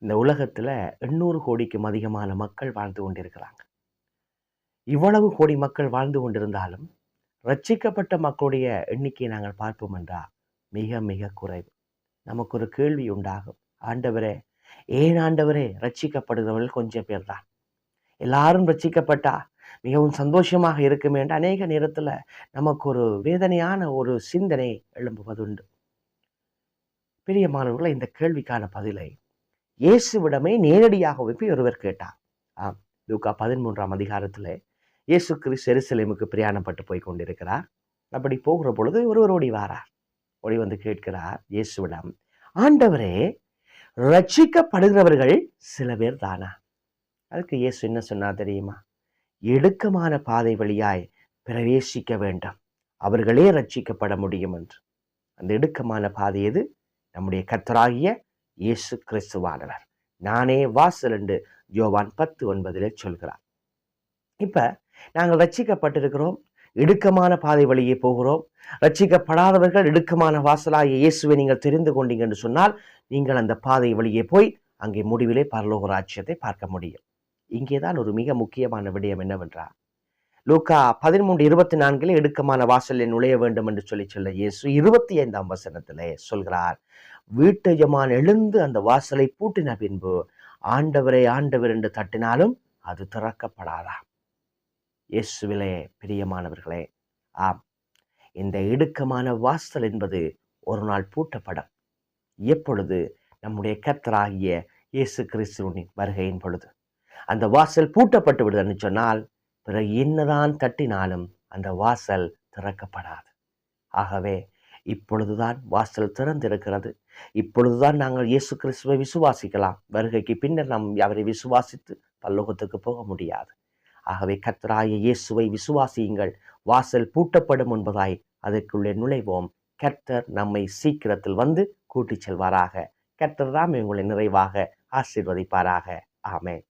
இந்த உலகத்துல 800 கோடிக்கும் அதிகமான மக்கள் வாழ்ந்து கொண்டிருக்கிறாங்க. இவ்வளவு கோடி மக்கள் வாழ்ந்து கொண்டிருந்தாலும், ரட்சிக்கப்பட்ட மக்களுடைய எண்ணிக்கையை நாங்கள் பார்ப்போம் என்றால், மிக மிக குறைவு. நமக்கு ஒரு கேள்வி உண்டாகும். ஆண்டவரே, ஏன் ஆண்டவரே ரட்சிக்கப்படுகிறவர்கள் கொஞ்சம் பேர் தான். எல்லாரும் ரட்சிக்கப்பட்டா மிகவும் சந்தோஷமாக இருக்குமே என்று அநேக நேரத்துல நமக்கு ஒரு வேதனையான ஒரு சிந்தனை எழும்புவதுண்டு. பிரியமானவர்களே, இந்த கேள்விக்கான பதிலை இயேசுவிடமே நேரடியாகவே போய் ஒருவர் கேட்டார். ஆம், லூக்கா 13ஆம் அதிகாரத்திலே இயேசு கிறிஸ்து எருசலேமுக்கு பிரயாணப்பட்டு போய் கொண்டிருக்கிறார். அப்படி போகிற பொழுது ஒருவர் ஓடி வாரார். ஓடி வந்து கேட்கிறார் இயேசுவிடம், ஆண்டவரே, ரட்சிக்கப்படுகிறவர்கள் சில பேர் தானா? அதுக்கு இயேசு என்ன சொன்னார் தெரியுமா? இடுக்கமான பாதை வழியாய் பிரவேசிக்க வேண்டும், அவர்களே ரட்சிக்கப்பட முடியும் என்று. அந்த இடுக்கமான பாதை எது? நம்முடைய கர்த்தராகிய இயேசு கிறிஸ்துவானவர். நானே வாசல் என்று யோவான் 10:9 சொல்கிறார். இப்ப நாங்கள் ரட்சிக்கப்பட்டிருக்கிறோம், இடுக்கமான பாதை வழியே போகிறோம். ரட்சிக்கப்படாதவர்கள் இடுக்கமான வாசலாகிய இயேசுவை நீங்கள் தெரிந்து கொண்டீங்க என்று சொன்னால், நீங்கள் அந்த பாதை வழியே போய் அங்கே முடிவிலே பரலோக ராஜ்யத்தை பார்க்க முடியும். இங்கேதான் ஒரு மிக முக்கியமான விடயம் என்னவென்றால், லூக்கா 13:24 இடுக்கமான வாசலில் நுழைய வேண்டும் என்று சொல்ல இயேசு 25ஆம் வசனத்திலே சொல்கிறார், வீட்டு எஜமான் எழுந்து அந்த வாசலை பூட்டின பின்பு ஆண்டவரே ஆண்டவர் என்று தட்டினாலும் அது திறக்கப்படாதாம். இயேசுவிலே பிரியமானவர்களே, ஆம், இந்த இடுக்கமான வாசல் என்பது ஒரு நாள் பூட்டப்படும். எப்பொழுது? நம்முடைய கர்த்தராகிய இயேசு கிறிஸ்துவின் வருகையின் பொழுது. அந்த வாசல் பூட்டப்பட்டு விடுதுன்னு சொன்னால், பிறகு என்னதான் தட்டினாலும் அந்த வாசல் திறக்கப்படாது. ஆகவே இப்பொழுதுதான் வாசல் திறந்திருக்கிறது. இப்பொழுதுதான் நாங்கள் இயேசு கிறிஸ்துவை விசுவாசிக்கலாம். வருகைக்கு பின்னர் நாம் அவரை விசுவாசித்து பரலோகத்துக்கு போக முடியாது. ஆகவே கர்த்தராகிய இயேசுவை விசுவாசியுங்கள், வாசல் பூட்டப்படும் என்பதாய் அதற்குள்ளே நுழைவோம். கர்த்தர் நம்மை சீக்கிரத்தில் வந்து கூட்டிச் செல்வாராக. கர்த்தர் தாமே உங்களை நிறைவாக ஆசீர்வதிப்பாராக. ஆமென்.